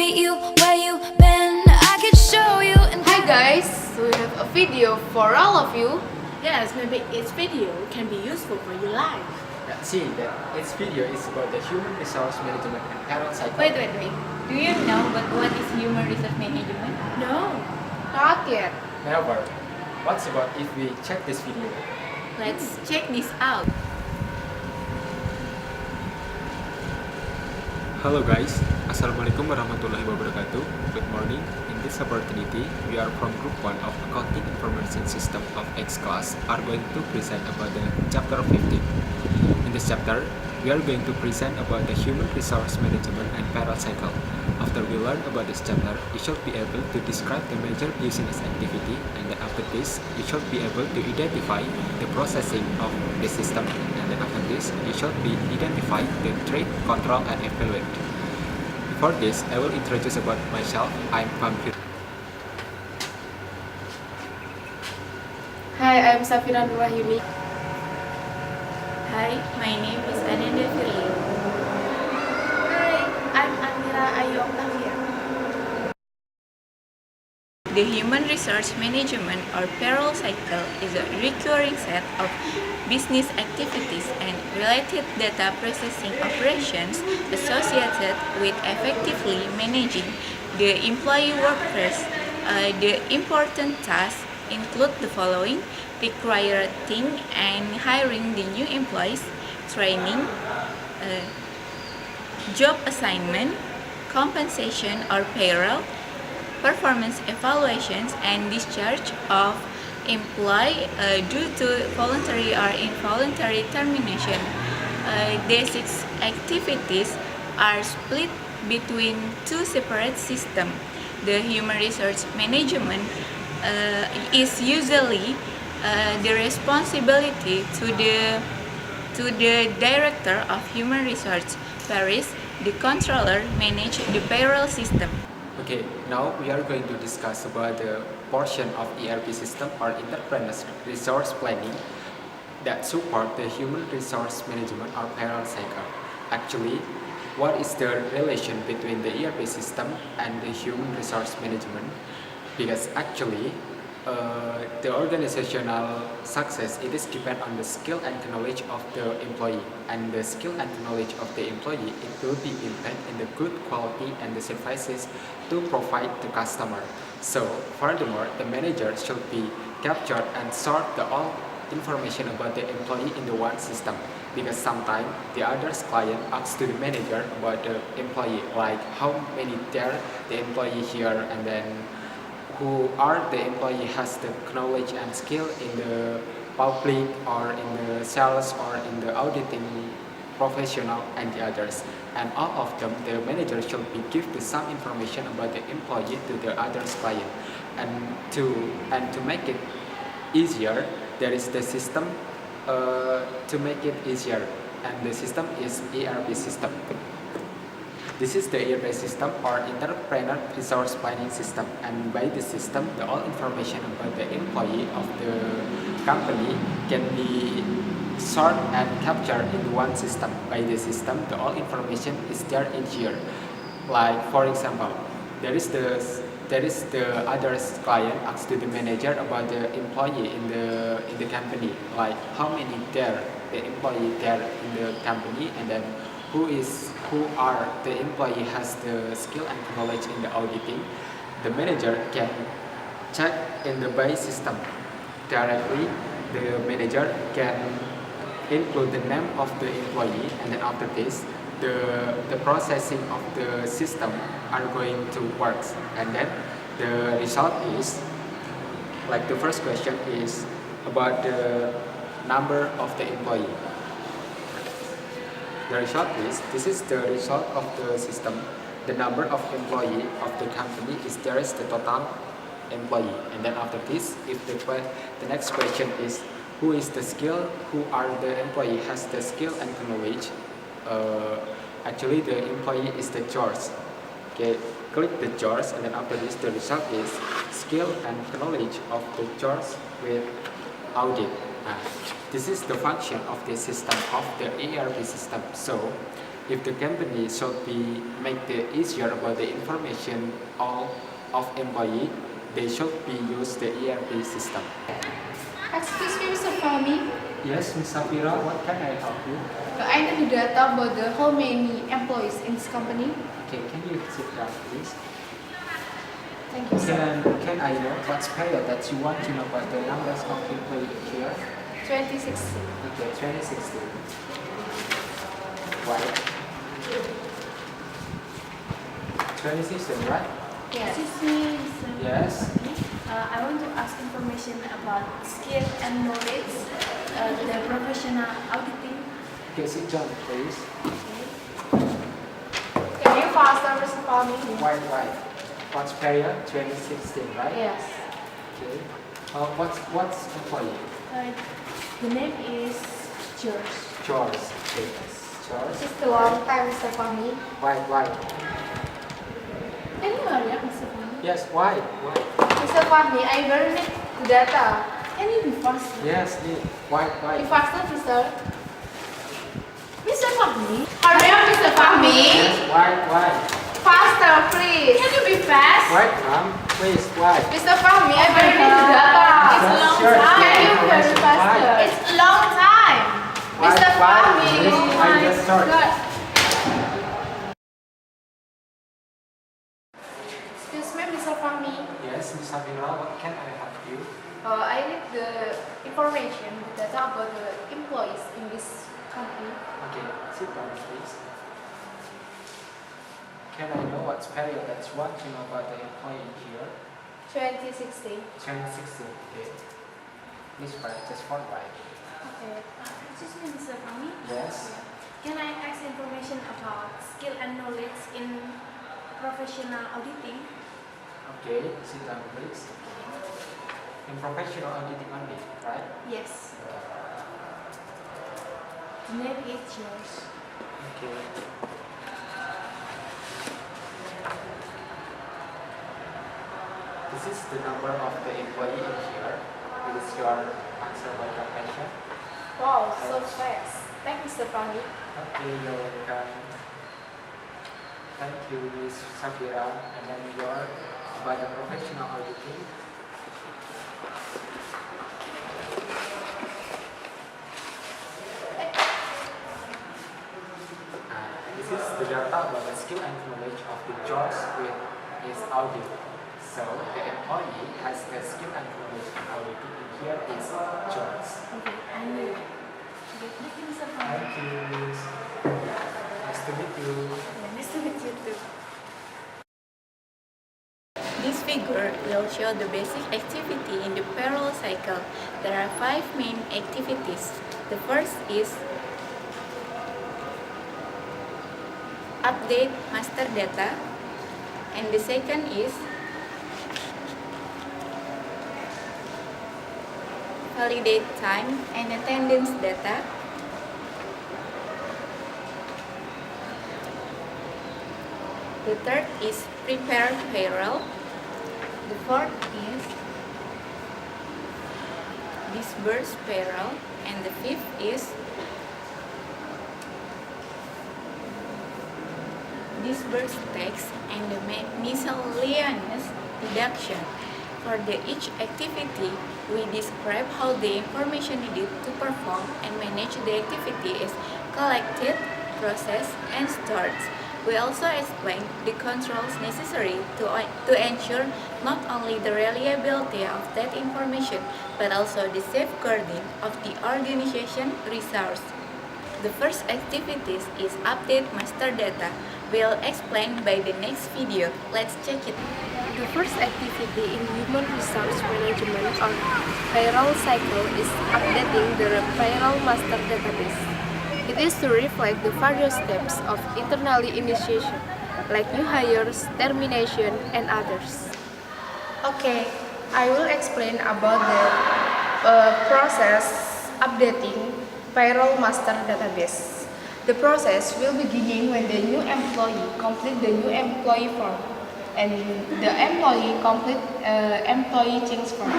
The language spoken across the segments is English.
meet you where you been. I could show you. Hi guys, we have a video for all of you. Yes, maybe its video can be useful for your life. See that its video is about the human resource management and payroll cycle. Wait. Do you know what is human resource management? No. Not yet. However, what's about if we check this video? Let's check this out. Hello guys, Assalamualaikum warahmatullahi wabarakatuh. Good morning. In this opportunity, we are from Group 1 of Accounting Information System of X class are going to present about the chapter 15. In this chapter, we are going to present about the human resource management and payroll cycle. After we learn about this chapter, you should be able to describe the major business activity, and then after this, you should be able to identify the processing of the system, and then after this, you should be identify the trade, control, and evaluate. Before this, I will introduce about myself. I'm Fahmi. Hi, I'm Savira. Hi, my name is Ananda Firly. Hi, I'm Almira here. The human resource management or payroll cycle is a recurring set of business activities and related data processing operations associated with effectively managing the employee workforce. The important tasks include the following: recruiting and hiring the new employees, training, job assignment, compensation or payroll, performance evaluations, and discharge of employee due to voluntary or involuntary termination. These activities are split between two separate systems. The human resource management is usually the responsibility to the director of human resource, whereas the controller manage the payroll system. Okay, now we are going to discuss about the portion of ERP system or enterprise resource planning that support the human resource management or payroll cycle. Actually, what is the relation between the ERP system and the human resource management? Because actually, the organizational success, it is depend on the skill and knowledge of the employee, and the skill and knowledge of the employee, it will be impact in the good quality and the services to provide to customer. So furthermore, the manager should be captured and sort the all information about the employee in the one system, because sometimes the other client asks to the manager about the employee, like how many there the employee here, and then who are the employee has the knowledge and skill in the public or in the sales or in the auditing professional and the others, and all of them the manager should be give the some information about the employee to the other client, and to make it easier, there is the system to make it easier, and the system is ERP system. This is the ERP system or entrepreneur resource planning system, and by this system, the all information about the employee of the company can be sorted and captured in one system. By this system, the all information is there in here. Like for example, there is the other client asks to the manager about the employee in the company, like how many there the employee there in the company, and then who are the employee has the skill and knowledge in the auditing. The manager can check in the base system directly. The manager can include the name of the employee, and then after this, the processing of the system are going to work, and then the result is, like the first question is about the number of the employee. The result is, this is the result of the system. The number of employee of the company is there is the total employee, and then after this, if the next question is who is the skill, who are the employee has the skill and knowledge. Actually, the employee is the George. Okay, click the George, and then after this, the result is skill and knowledge of the George with audit. This is the function of the system of the ERP system. So If the company should be make the easier about the information of employee, they should be use the ERP system. Excuse me, Mr. Fahmi. Yes, Ms. Savira, what can I help you? I need the data about the how many employees in this company. Okay, can you sit down, please? Thank you, sir. Can I know what's period that you want to know about the numbers of employee here? 2016. Okay, 2016. Why? 2016, right? Yes. Excuse me, sir. Yes. I want to ask information about skill and knowledge, the professional auditing. Okay, sit down, please. Can you faster, Mr. Fahmi? Why? What's period? 2016, right? Yes. Okay. What's employee? The name is George. George. Okay. George. It's a long time, Mr. Fahmi. Why? Can you hurry up, Mr. Fahmi? Yes, why? Mr. Fahmi, I very need the data. Can you be fast? Yes, need. Why? Be faster, Mr. Mr. Fahmi? Hurry up, Mr. Fahmi. Yes, why? Faster, please. Can you be fast? Why, ma'am? Please, why? Mr. Fahmi, I very need the data. It's a long Sure, time. Can you very faster? Why? It's a long time. Mr. Fahmi. I just start. Excuse me, Mr. Fahmi. Yes, Ms. Savira, what can I help you? I need the information, the data about the employees in this company. Okay, sit down, please. Can I know what's period that you want to know about the employee here? 2016. 2016, okay. Please write just one right. Okay. Excuse me, Mr. Fahmi. Yes. Can I ask information about skill and knowledge in professional auditing? Okay, sit down, please. In professional auditing only, right? Yes. The name is George. Okay. This is the number of the employee in here. This is your answer by profession. Wow, so fast. Thank you, Mr. Fahmi. Okay, you're welcome. Thank you, Ms. Savira. And then your by the professional auditing. This is the data about the skill and knowledge of the George with his audit. So the employee has the skill and knowledge in auditing. And here is George. Okay, I knew. Okay, thank you, Mr. Fahmi. Thank you, Miss. Nice to meet you. Nice to meet you too. This figure will show the basic activity in the payroll cycle. There are 5 main activities. The first is update master data, and the second is validate time and attendance data. The third is prepare payroll. The fourth is disburse payroll, and the fifth is disburse tax and the miscellaneous deduction. For each activity, we describe how the information needed to perform and manage the activity is collected, processed, and stored. We also explain the controls necessary to ensure not only the reliability of that information, but also the safeguarding of the organization resource. The first activities is update master data. We'll explain by the next video. Let's check it. The first activity in human resource management or payroll cycle is updating the payroll master database. It is to reflect the various steps of internal initiation, like new hires, termination, and others. Okay, I will explain about the process updating payroll master database. The process will begin when the new employee complete the new employee form, and the employee complete employee change form,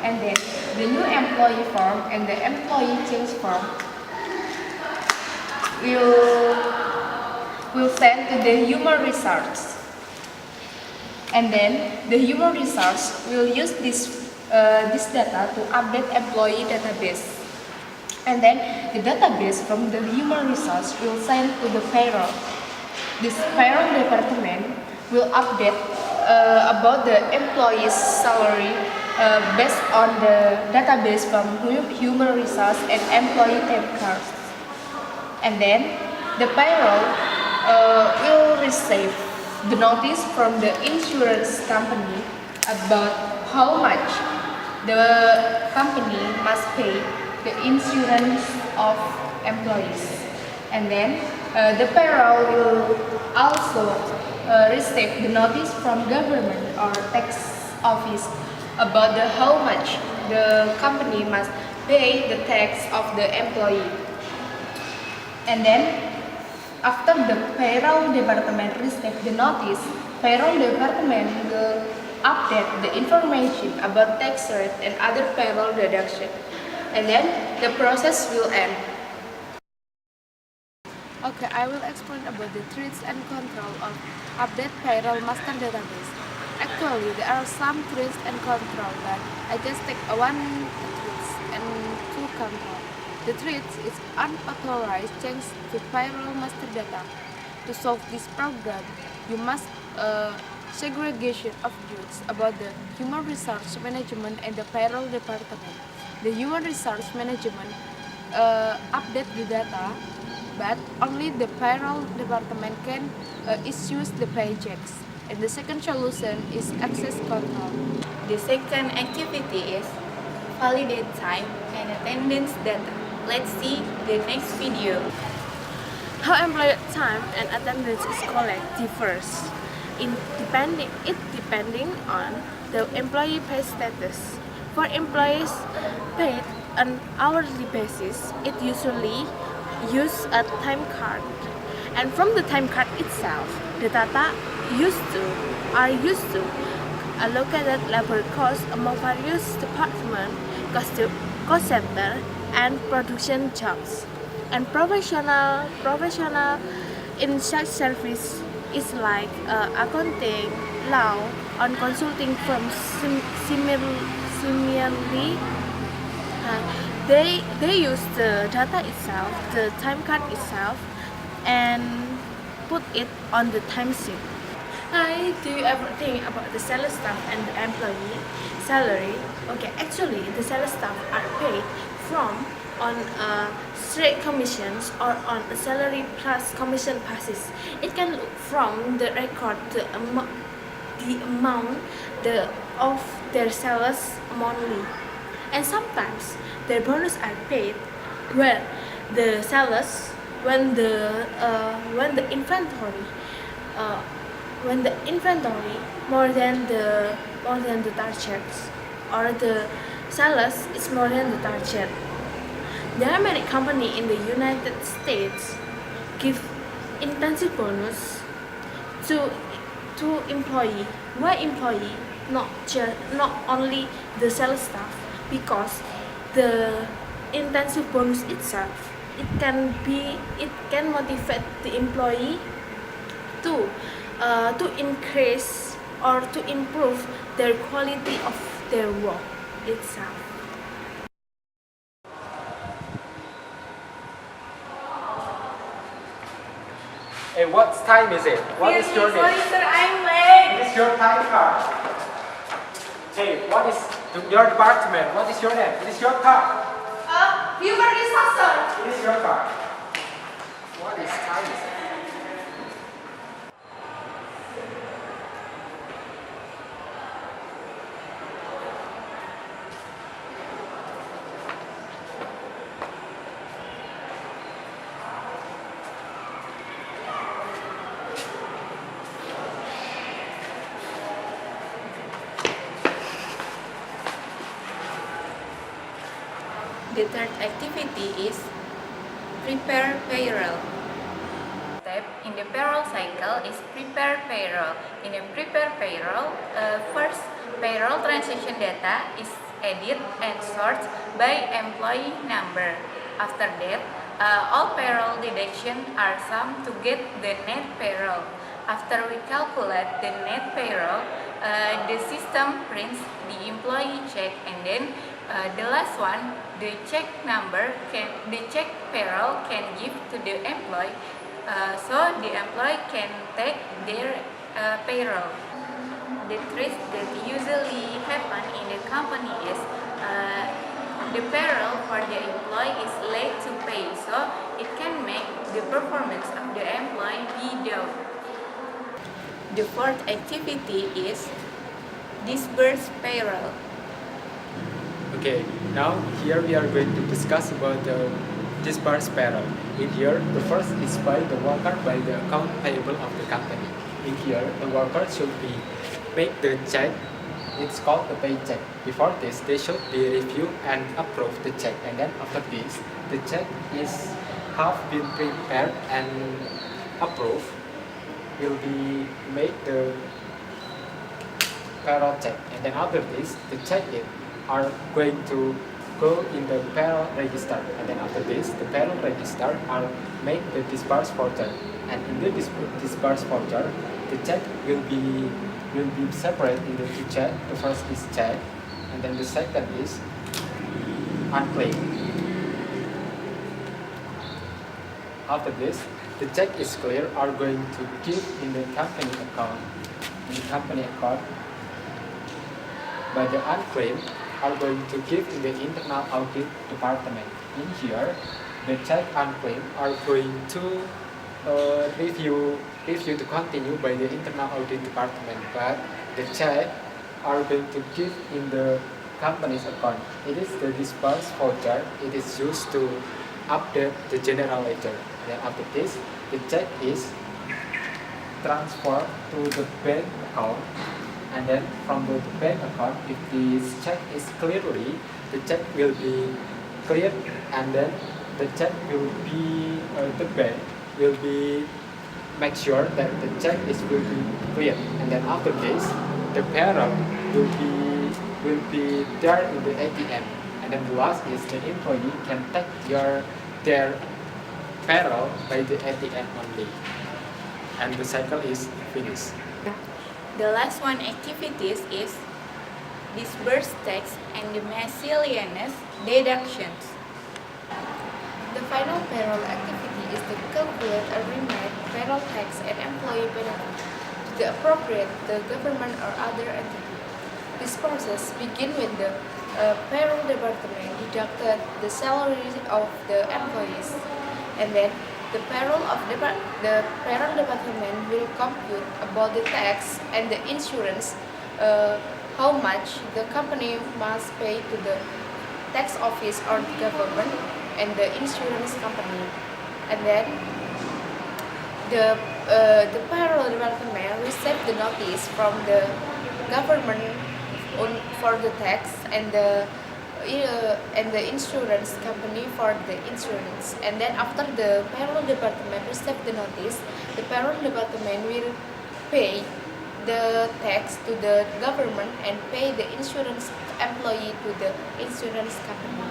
and then the new employee form and the employee change form will will send to the human resource. And then the human resource will use this data to update employee database. And then the database from the human resource will send to the payroll. This payroll department will update about the employee's salary based on the database from human resource and employee time cards. And then the payroll will receive the notice from the insurance company about how much the company must pay the insurance of employees. And then the payroll will also receive the notice from government or tax office about how much the company must pay the tax of the employee. And then after the payroll department receives the notice, payroll department will update the information about tax rate and other payroll deduction. And then the process will end. Okay, I will explain about the threats and control of update payroll master database. Actually, there are some threats and control, but I just take one threats and two control. The threats is unauthorized change to payroll master data. To solve this problem, you must segregation of duties about the human resource management and the payroll department. The human resource management update the data, but only the payroll department can issue the paychecks. And the second solution is access control. The second activity is validate time and attendance data. Let's see the next video. How employee time and attendance is collected differs. Depending on the employee pay status. For employees paid on hourly basis, it usually use a time card. And from the time card itself, the data are used to allocated labor costs among various departments, cost center, and production jobs. And professional in such service is like accounting, law, and consulting firms. Similarly, they use the data itself, the time card itself, and put it on the timesheet. Hi, do you ever think about the sales staff and the employee salary? Okay, actually, the sales staff are paid from on straight commissions or on a salary plus commission basis. It can look from the record the amount of their sales monthly, and sometimes their bonus are paid when the sales when the inventory more than the targets, or the sales is more than the target. There are many companies in the United States give intensive bonus to employee. Why employee? Not only the sales staff, because the intensive bonus itself, it can motivate the employee to increase or to improve their quality of their work itself. Hey, what time is it? What is your name? Sorry, sir, I'm late. What is your time card? Hey, what is your department? What is your name? It is your card. Human resource. It is your card. What is time is it? The third activity is prepare payroll. Step in the payroll cycle is prepare payroll. In a prepare payroll, first payroll transaction data is edited and sorted by employee number. After that, All payroll deductions are summed to get the net payroll. After we calculate the net payroll, the system prints the employee check, and then the last one, the check payroll can give to the employee, so the employee can take their payroll. The trick that usually happen in the company is the payroll for the employee is late to pay, so it can make the performance of the employee be down. The fourth activity is disburse payroll. Okay, now here we are going to discuss about the disburse payroll. In here, the first is by the worker by the account payable of the company. In here, the worker should be make the check. It's called the paycheck. Before this, they should be review and approve the check, and then after this, the check is have been prepared and approved. Will be made the payroll check, and then after this, the check are going to go in the payroll register, and then after this, the payroll register are make the disburse voucher, and in the disburse voucher, the check will be separate into two check. The first is check, and then the second is unclaimed. After this, the check is clear are going to give in the company account. But the unclaimed are going to give in the internal audit department. In here, the check unclaimed are going to review to continue by the internal audit department, but the check are going to give in the company's account. It is the disburse voucher. It is used to update the general ledger. Then after this, the check is transferred to the bank account, and then from the bank account, if this check is clearly, the check will be cleared, and then the check will be the bank will be make sure that the check will be cleared, and then after this, the payroll will be there in the ATM, and then the last is the employee can take their payroll by the ATM only, and the cycle is finished. The last one activities is disburse tax and the miscellaneous deductions. The final payroll activity is to calculate or remit payroll tax and employee benefit to the appropriate the government or other entity. This process begins when the payroll department deducted the salaries of the employees, and then the payroll department will compute about the tax and the insurance, how much the company must pay to the tax office or the government and the insurance company, and then the payroll department receive the notice from the government for the tax and the insurance company for the insurance, and then after the payroll department receive the notice, the payroll department will pay the tax to the government and pay the insurance employee to the insurance company.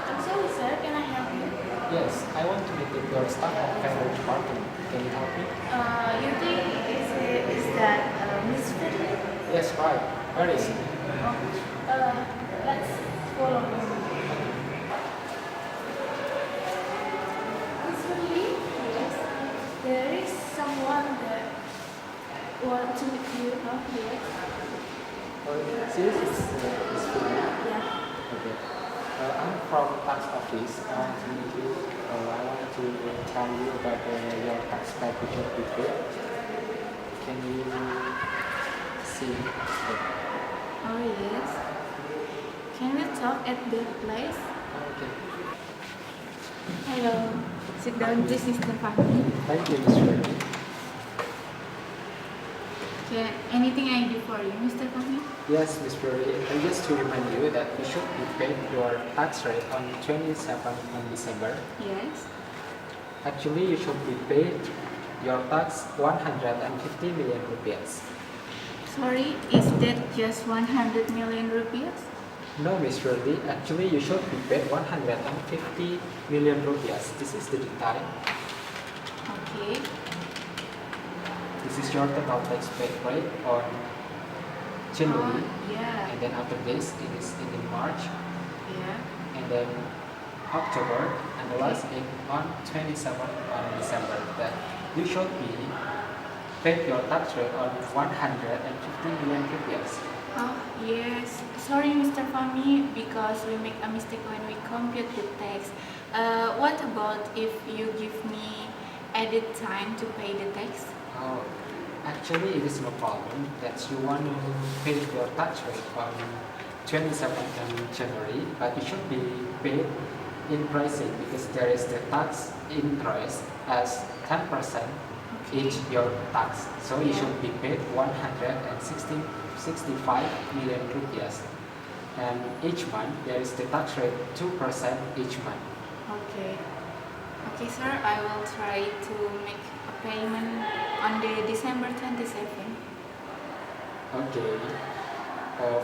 I'm sorry, sir. Can I help you? Yes, I want to meet with your staff of payroll department. Can you help me? You think is that Miss Fitley? Yes, right. Where is it? Let's follow him. Miss Fitley? Yes. There is someone that want to meet you up here. Yeah. Okay. I'm from tax office. I want to meet you. I want to tell you about your tax package before. Can you see? Oh yes. Can we talk at that place? Okay. Hello. Sit down. This is the Fahmi. Thank you, Ms. Fahmi. Okay. Anything I do for you, Mr. Fahmi? Yes, Ms. Fahmi. And just to remind you that you should be paid your tax rate on 27th of December. Yes. Actually, you should be paid your tax 150 million rupiah. Sorry, is that just 100 million rupees? No, Miss Shirley. Actually, you should be paid 150 million rupees. This is the time. Okay. This is your total tax paid rate on January. Yeah. And then after this, it is in March. Yeah. And then October. And the last is on 27th on December. That you should be paid your tax rate on 150 million rupees. Oh, yes. Sorry, Mr. Fahmi, because we make a mistake when we compute the tax. What about if you give me added time to pay the tax? Oh, actually, it is no problem that you want to pay your tax rate on 27th of January, but it should be paid in pricing because there is the tax interest as 10% each your tax. So you should be paid 165 million rupees. And each month there is the tax rate 2% each month. Okay. Okay, sir, I will try to make a payment on the December 27th. Okay.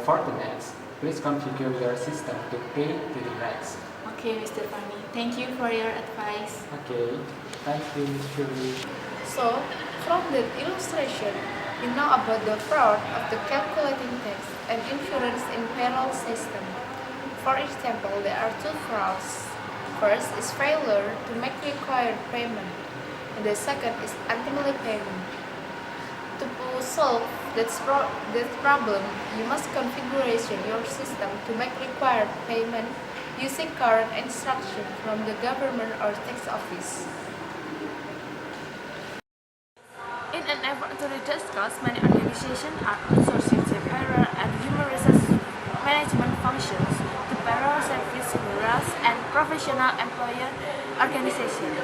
For the next, please configure your system to pay to the next. Okay, Mr. Fahmi. Thank you for your advice. Okay. Thank you, Ms. Shirley. So, from that illustration, we know about the fraud of the calculating tax and insurance in payroll system. For example, there are two frauds. First is failure to make required payment, and the second is untimely payment. To solve that problem, you must configure your system to make required payment using current instruction from the government or tax office. In an effort to reduce costs, many organizations are outsourcing their payroll and human resource management functions to payroll service bureaus and professional employer organizations.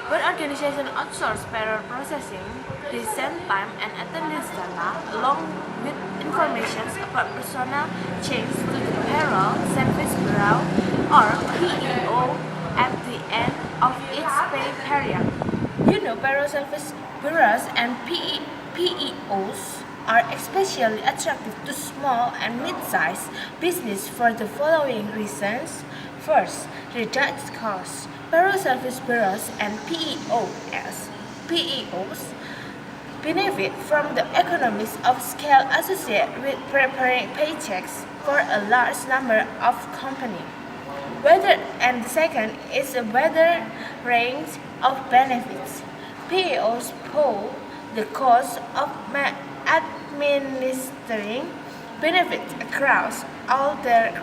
When organizations outsource payroll processing, they send time and attendance data along with information about personnel change to the payroll service bureau or PEO at the end of each pay period. You know, payroll service bureaus and PEOs are especially attractive to small and mid-sized business for the following reasons. First, reduced costs. Payroll service bureaus and PEOs benefit from the economies of scale associated with preparing paychecks for a large number of companies. And the second is a wider range of benefits. PEOs pool the cost of administering benefits across all their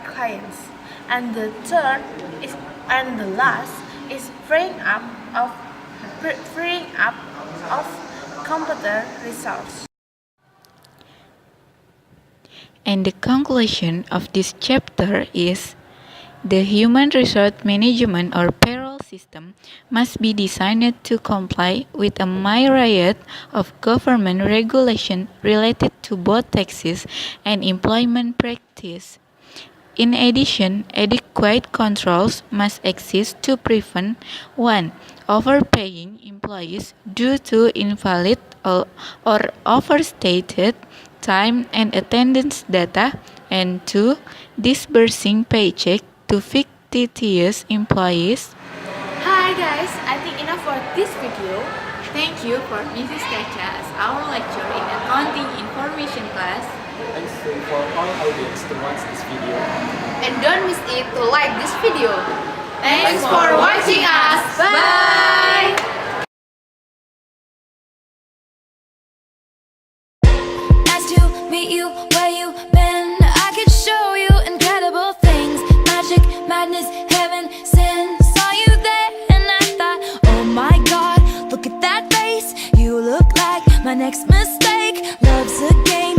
clients. And the last is freeing up of computer resource. And the conclusion of this chapter is the human resource management or payroll system must be designed to comply with a myriad of government regulations related to both taxes and employment practice. In addition, adequate controls must exist to prevent 1. Overpaying employees due to invalid or overstated time and attendance data, and 2. Disbursing paycheck to fictitious employees. Hi guys, I think enough for this video. Thank you for Mrs. Kacha as our lecturer in accounting information class. Thanks for all audience to watch this video. And don't miss it to like this video. Thanks for watching us. Bye. Nice to meet you, where you been? I could show you incredible things. Magic, madness, heaven, sin. Saw you there and I thought, oh my God, look at that face. You look like my next mistake. Love's a game.